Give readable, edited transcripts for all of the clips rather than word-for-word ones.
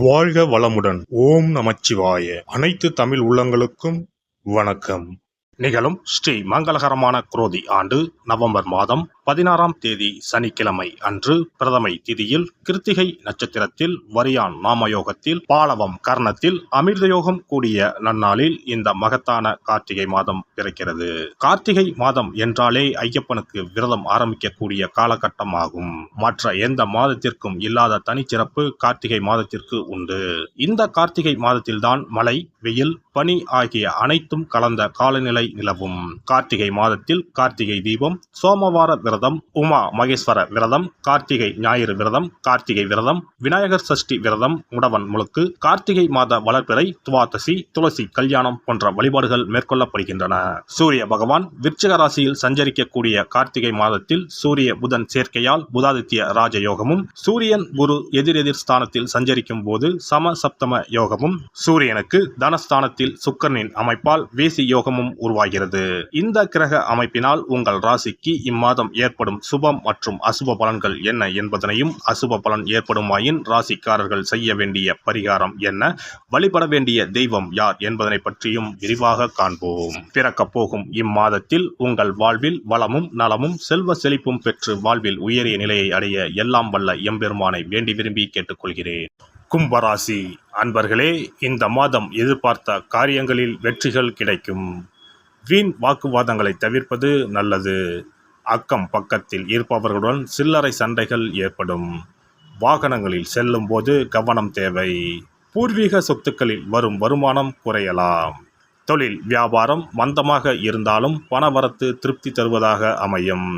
வாழ்க வளமுடன். ஓம் நமச்சிவாய. அனைத்து தமிழ் உள்ளங்களுக்கும் வணக்கம். நிகழும் ஸ்ரீ மங்களகரமான குரோதி ஆண்டு நவம்பர் மாதம் 16ஆம் தேதி சனிக்கிழமை அன்று பிரதமை திதியில் கிருத்திகை நட்சத்திரத்தில் வரியான் நாமயோகத்தில் பாலவம் கர்ணத்தில் அமிர்தயோகம் கூடிய நன்னாளில் இந்த மகத்தான கார்த்திகை மாதம் பிறக்கிறது. கார்த்திகை மாதம் என்றாலே ஐயப்பனுக்கு விரதம் ஆரம்பிக்கக்கூடிய காலகட்டம் ஆகும். மற்ற எந்த மாதத்திற்கும் இல்லாத தனிச்சிறப்பு கார்த்திகை மாதத்திற்கு உண்டு. இந்த கார்த்திகை மாதத்தில்தான் மழை, வெயில், பனி ஆகிய அனைத்தும் கலந்த காலநிலை நிலவும். கார்த்திகை மாதத்தில் கார்த்திகை தீபம், சோமவார விரதம், உமா மகேஸ்வர விரதம், கார்த்திகை ஞாயிறு விரதம், கார்த்திகை விரதம், விநாயகர் சஷ்டி விரதம், முடவன் முழுக்கு, கார்த்திகை மாத வளர்பிறை, துவாதசி, துளசி கல்யாணம் போன்ற வழிபாடுகள் மேற்கொள்ளப்படுகின்றன. சூரிய பகவான் விருச்சிக ராசியில் சஞ்சரிக்கக்கூடிய கார்த்திகை மாதத்தில் சூரிய புதன் சேர்க்கையால் புதாதித்ய ராஜயோகமும், சூரியன் குரு எதிரெதிர் ஸ்தானத்தில் சஞ்சரிக்கும் போது சம சப்தம யோகமும், சூரியனுக்கு தனஸ்தானத்தில் சுக்கிரனின் அமைப்பால் வேசி யோகமும் உருவாகிறது. இந்த கிரக அமைப்பினால் உங்கள் ராசிக்கு இம்மாதம் ஏற்படும் சுபம் மற்றும் அசுப பலன்கள் என்ன என்பதனையும், அசுப பலன் ஏற்படுமாயின் ராசிக்காரர்கள் செய்ய வேண்டிய பரிகாரம் என்ன, வழிபட வேண்டிய தெய்வம் யார் என்பதனை பற்றியும் விரிவாக காண்போம். பிறக்கப் போகும் இம்மாதத்தில் உங்கள் வாழ்வில் வளமும் நலமும் செல்வ செழிப்பும் பெற்று வாழ்வில் உயரிய நிலையை அடைய எல்லாம் வல்ல எம்பெருமானை வேண்டி விரும்பி கேட்டுக்கொள்கிறேன். கும்பராசி அன்பர்களே, இந்த மாதம் எதிர்பார்த்த காரியங்களில் வெற்றிகள் கிடைக்கும். வீண் வாக்குவாதங்களை தவிர்ப்பது நல்லது. அக்கம் பக்கத்தில் இருப்பவர்களுடன் சில்லறை சண்டைகள் ஏற்படும். வாகனங்களில் செல்லும் போது கவனம் தேவை. பூர்வீக சொத்துக்களில் வரும் வருமானம் குறையலாம். தொழில் வியாபாரம் மந்தமாக இருந்தாலும் பணவரத்து திருப்தி தருவதாக அமையும்.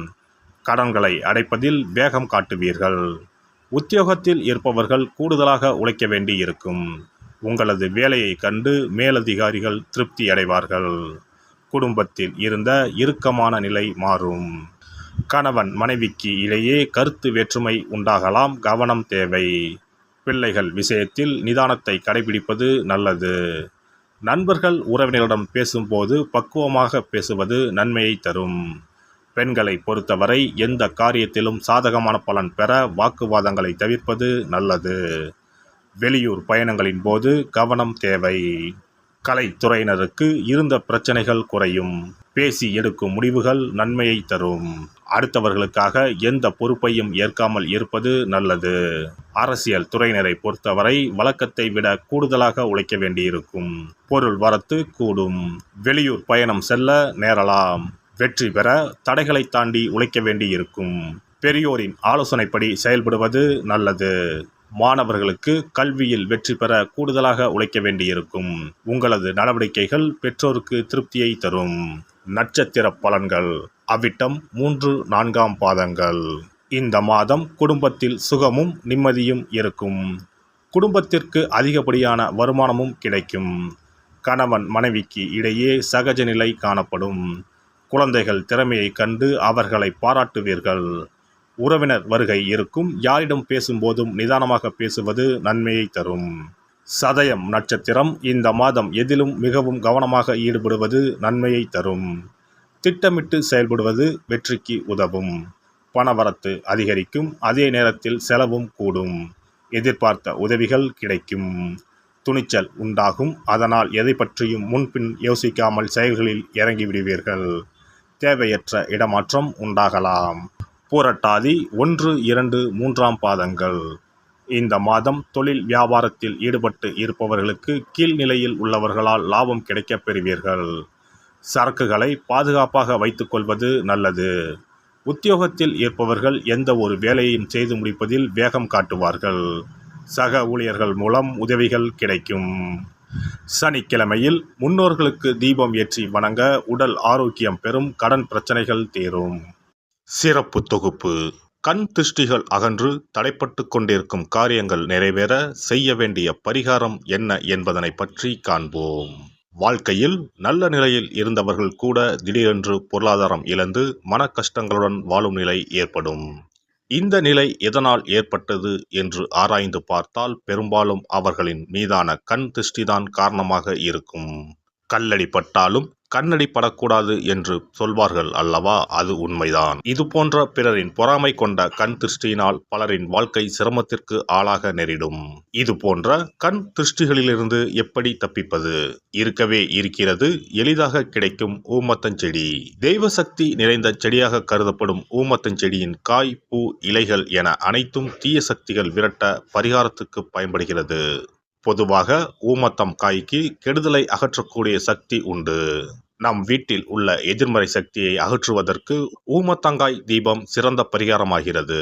கடன்களை அடைப்பதில் வேகம் காட்டுவீர்கள். உத்தியோகத்தில் இருப்பவர்கள் கூடுதலாக உழைக்க வேண்டி இருக்கும். உங்களது வேலையை கண்டு மேலதிகாரிகள் திருப்தி அடைவார்கள். குடும்பத்தில் இருந்த இறுக்கமான நிலை மாறும். கணவன் மனைவிக்கு இடையே கருத்து வேற்றுமை உண்டாகலாம், கவனம் தேவை. பிள்ளைகள் விஷயத்தில் நிதானத்தை கடைபிடிப்பது நல்லது. நண்பர்கள் உறவினர்களிடம் பேசும்போது பக்குவமாக பேசுவது நன்மையை தரும். பெண்களை பொறுத்தவரை எந்த காரியத்திலும் சாதகமான பலன் பெற வாக்குவாதங்களை தவிர்ப்பது நல்லது. வெளியூர் பயணங்களின் போது கவனம் தேவை. கலைத்துறையினருக்கு இருந்த பிரச்சனைகள் குறையும். பேசி எடுக்கும் முடிவுகள் நன்மையை தரும். அடுத்தவர்களுக்காக எந்த பொறுப்பையும் ஏற்காமல் இருப்பது நல்லது. அரசியல் துறையினரை பொறுத்தவரை வழக்கத்தை விட கூடுதலாக உழைக்க வேண்டியிருக்கும். பொருள் வரத்து கூடும். வெளியூர் பயணம் செல்ல நேரலாம். வெற்றி பெற தடைகளை தாண்டி உழைக்க வேண்டியிருக்கும். பெரியோரின் ஆலோசனைப்படி செயல்படுவது நல்லது. மாணவர்களுக்கு கல்வியில் வெற்றி பெற கூடுதலாக உழைக்க வேண்டியிருக்கும். உங்களது நடவடிக்கைகள் பெற்றோருக்கு திருப்தியை தரும். நட்சத்திர பலன்கள் அவிட்டம் 3, 4ஆம் பாதங்கள். இந்த மாதம் குடும்பத்தில் சுகமும் நிம்மதியும் இருக்கும். குடும்பத்திற்கு அதிகப்படியான வருமானமும் கிடைக்கும். கணவன் மனைவிக்கு இடையே சகஜ நிலை காணப்படும். குழந்தைகள் திறமையை கண்டு அவர்களை பாராட்டுவீர்கள். உறவினர் வருகை இருக்கும். யாரிடம் பேசும்போதும் நிதானமாக பேசுவது நன்மையை தரும். சதயம் நட்சத்திரம் இந்த மாதம் எதிலும் மிகவும் கவனமாக ஈடுபடுவது நன்மையை தரும். திட்டமிட்டு செயல்படுவது வெற்றிக்கு உதவும். பணவரத்து அதிகரிக்கும். அதே நேரத்தில் செலவும் கூடும். எதிர்பார்த்த உதவிகள் கிடைக்கும். துணிச்சல் உண்டாகும். அதனால் எதை பற்றியும் முன்பின் யோசிக்காமல் செயல்களில் இறங்கிவிடுவீர்கள். தேவையற்ற இடமாற்றம் உண்டாகலாம். பூரட்டாதி 1, 2, 3ஆம் பாதங்கள். இந்த மாதம் தொழில் வியாபாரத்தில் ஈடுபட்டு இருப்பவர்களுக்கு கீழ்நிலையில் உள்ளவர்களால் லாபம் கிடைக்கப் பெறுவீர்கள். சரக்குகளை பாதுகாப்பாக வைத்துக்கொள்வது நல்லது. உத்தியோகத்தில் இருப்பவர்கள் எந்த ஒரு வேலையையும் செய்து முடிப்பதில் வேகம் காட்டுவார்கள். சக ஊழியர்கள் மூலம் உதவிகள் கிடைக்கும். சனிக்கிழமையில் முன்னோர்களுக்கு தீபம் ஏற்றி வணங்க உடல் ஆரோக்கியம் பெறும். கடன் பிரச்சனைகள் தீரும். சிறப்பு தொகுப்பு. கண் திருஷ்டிகள் அகன்று தடைப்பட்டு கொண்டிருக்கும் காரியங்கள் நிறைவேற செய்ய வேண்டிய பரிகாரம் என்ன என்பதனை பற்றி காண்போம். வாழ்க்கையில் நல்ல நிலையில் இருந்தவர்கள் கூட திடீரென்று பொருளாதாரம் இழந்து மன கஷ்டங்களுடன் வாழும் நிலை ஏற்படும். இந்த நிலை எதனால் ஏற்பட்டது என்று ஆராய்ந்து பார்த்தால் பெரும்பாலும் அவர்களின் மீதான கண் திருஷ்டிதான் காரணமாக இருக்கும். கல்லடி பட்டாலும் கண்ணடி படக்கூடாது என்று சொல்வார்கள் அல்லவா, அது உண்மைதான். இது போன்ற பிறரின் பொறாமை கொண்ட கண் திருஷ்டியினால் பலரின் வாழ்க்கை சிரமத்திற்கு ஆளாக நேரிடும். இது போன்ற கண் திருஷ்டிகளிலிருந்து எப்படி தப்பிப்பது? இருக்கவே இருக்கிறது எளிதாக கிடைக்கும் ஊமத்தஞ்செடி. தெய்வ சக்தி நிறைந்த செடியாக கருதப்படும் ஊமத்தஞ்செடியின் காய், பூ, இலைகள் என அனைத்தும் தீய சக்திகள் விரட்ட பரிகாரத்துக்கு பயன்படுகிறது. பொதுவாக ஊமத்தம் காய்க்கு கெடுதலை அகற்றக்கூடிய சக்தி உண்டு. நம் வீட்டில் உள்ள எதிர்மறை சக்தியை அகற்றுவதற்கு ஊமத்தங்காய் தீபம் சிறந்த பரிகாரமாகிறது.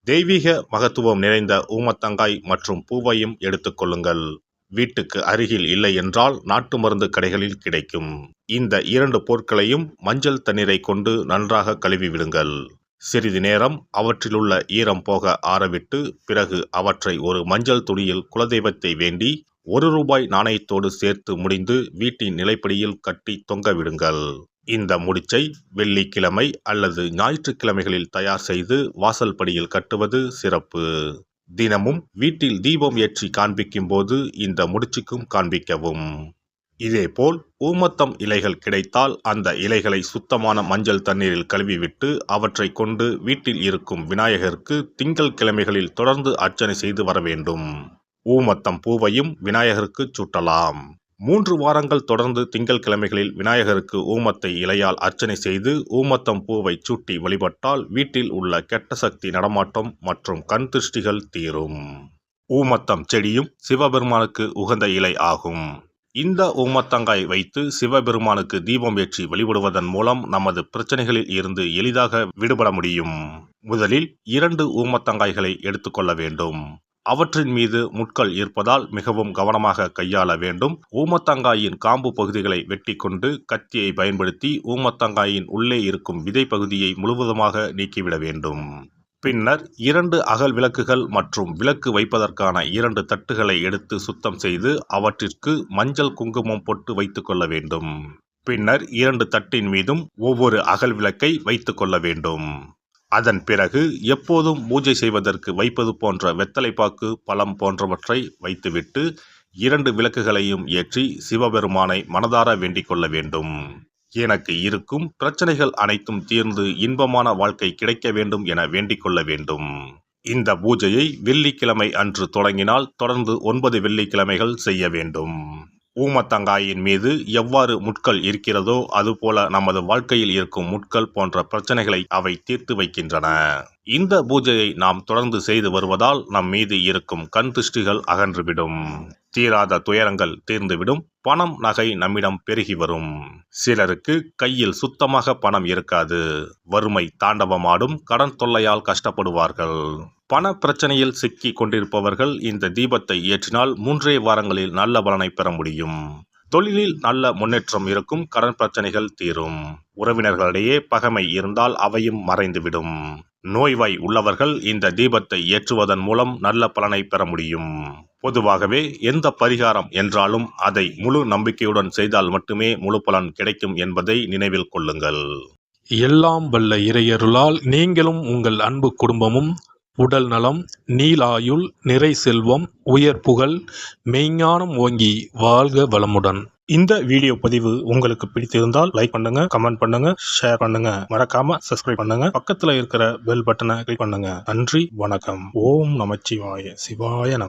தெய்வீக மகத்துவம் நிறைந்த ஊமத்தங்காய் மற்றும் பூவையும் எடுத்துக்கொள்ளுங்கள். வீட்டுக்கு அருகில் இல்லை என்றால் நாட்டு மருந்து கடைகளில் கிடைக்கும். இந்த 2 பொருட்களையும் மஞ்சள் தண்ணீரை கொண்டு நன்றாக கழுவி விடுங்கள். சிறிது நேரம் அவற்றிலுள்ள ஈரம் போக ஆறவிட்டு பிறகு அவற்றை ஒரு மஞ்சள் துணியில் குலதெய்வத்தை வேண்டி ₹1 நாணயத்தோடு சேர்த்து முடிந்து வீட்டின் நிலைப்படியில் கட்டி தொங்க விடுங்கள். இந்த முடிச்சை வெள்ளிக்கிழமை அல்லது ஞாயிற்றுக்கிழமைகளில் தயார் செய்து வாசல் படியில் கட்டுவது சிறப்பு. தினமும் வீட்டில் தீபம் ஏற்றி காண்பிக்கும் போது இந்த முடிச்சுக்கும் காண்பிக்கவும். இதேபோல் ஊமத்தம் இலைகள் கிடைத்தால் அந்த இலைகளை சுத்தமான மஞ்சள் தண்ணீரில் கழுவிவிட்டு அவற்றை கொண்டு வீட்டில் இருக்கும் விநாயகருக்கு திங்கள் கிழமைகளில் தொடர்ந்து அர்ச்சனை செய்து வர வேண்டும். ஊமத்தம் பூவையும் விநாயகருக்கு சூட்டலாம். 3 வாரங்கள் தொடர்ந்து திங்கள் கிழமைகளில் விநாயகருக்கு ஊமத்தை இலையால் அர்ச்சனை செய்து ஊமத்தம் பூவை சூட்டி வழிபட்டால் வீட்டில் உள்ள கெட்ட சக்தி நடமாட்டம் மற்றும் கண் திருஷ்டிகள் தீரும். ஊமத்தம் செடியும் சிவபெருமானுக்கு உகந்த இலை ஆகும். இந்த ஊமத்தங்காய் வைத்து சிவபெருமானுக்கு தீபம் ஏற்றி வழிபடுவதன் மூலம் நமது பிரச்சனைகளில் இருந்து எளிதாக விடுபட முடியும். முதலில் 2 ஊமத்தங்காய்களை எடுத்துக்கொள்ள வேண்டும். அவற்றின் மீது முட்கள் இருப்பதால் மிகவும் கவனமாக கையாள வேண்டும். ஊமத்தங்காயின் காம்பு பகுதிகளை வெட்டி கொண்டு கத்தியை பயன்படுத்தி ஊமத்தங்காயின் உள்ளே இருக்கும் விதை பகுதியை முழுவதுமாக நீக்கிவிட வேண்டும். பின்னர் 2 அகல் விளக்குகள் மற்றும் விளக்கு வைப்பதற்கான 2 தட்டுகளை எடுத்து சுத்தம் செய்து அவற்றிற்கு மஞ்சள் குங்குமம் போட்டு வைத்துக் கொள்ள வேண்டும். பின்னர் 2 தட்டின் மீதும் ஒவ்வொரு அகல் விளக்கை வைத்துக் கொள்ள வேண்டும். அதன் பிறகு எப்போதும் பூஜை செய்வதற்கு வைப்பது போன்ற வெத்தலைப்பாக்கு, பழம் போன்றவற்றை வைத்துவிட்டு 2 விளக்குகளையும் ஏற்றி சிவபெருமானை மனதார வேண்டிக் கொள்ள வேண்டும். எனக்கு இருக்கும் பிரச்சனைகள் அனைத்தும் தீர்ந்து இன்பமான வாழ்க்கை கிடைக்க வேண்டும் என வேண்டிக் கொள்ள வேண்டும். இந்த பூஜையை வெள்ளிக்கிழமை அன்று தொடங்கினால் தொடர்ந்து 9 வெள்ளிக்கிழமைகள் செய்ய வேண்டும். ஊமத்தங்காயின் மீது எவ்வாறு முட்கள் இருக்கிறதோ அதுபோல நமது வாழ்க்கையில் இருக்கும் முட்கள் போன்ற பிரச்சனைகளை அவை தீர்த்து வைக்கின்றன. இந்த பூஜையை நாம் தொடர்ந்து செய்து வருவதால் நம் மீது இருக்கும் கண் திருஷ்டிகள் அகன்றுவிடும். தீராத துயரங்கள் தீர்ந்துவிடும். பணம், நகை நம்மிடம் பெருகி வரும். சிலருக்கு கையில் சுத்தமாக பணம் இருக்காது. வறுமை தாண்டவமாடும். கடன் தொல்லையால் கஷ்டப்படுவார்கள். பண பிரச்சனையில் சிக்கி கொண்டிருப்பவர்கள் இந்த தீபத்தை ஏற்றினால் 3 வாரங்களில் நல்ல பலனை பெற முடியும். தொழிலில் நல்ல முன்னேற்றம் இருக்கும். கடன் பிரச்சனைகள் தீரும். உறவினர்களிடையே பகைமை இருந்தால் அவையும் மறைந்துவிடும். நோய்வாய் உள்ளவர்கள் இந்த தீபத்தை ஏற்றுவதன் மூலம் நல்ல பலனை பெற முடியும். பொதுவாகவே எந்த பரிகாரம் என்றாலும் அதை முழு நம்பிக்கையுடன் செய்தால் மட்டுமே முழு பலன் கிடைக்கும் என்பதை நினைவில் கொள்ளுங்கள். எல்லாம் வல்ல இறையருளால் நீங்களும் உங்கள் அன்பு குடும்பமும் உடல் நலம், நீலாயுள், நிறை செல்வம், உயர் புகழ், மெய்ஞானம் ஓங்கி வாழ்க வளமுடன். இந்த வீடியோ பதிவு உங்களுக்கு பிடித்திருந்தால் லைக் பண்ணுங்க, கமெண்ட் பண்ணுங்க, ஷேர் பண்ணுங்க, மறக்காம சப்ஸ்கிரைப் பண்ணுங்க, பக்கத்துல இருக்கிற பெல் பட்டனை கிளிக் பண்ணுங்க. நன்றி, வணக்கம். ஓம் நமச்சிவாய. சிவாய நம.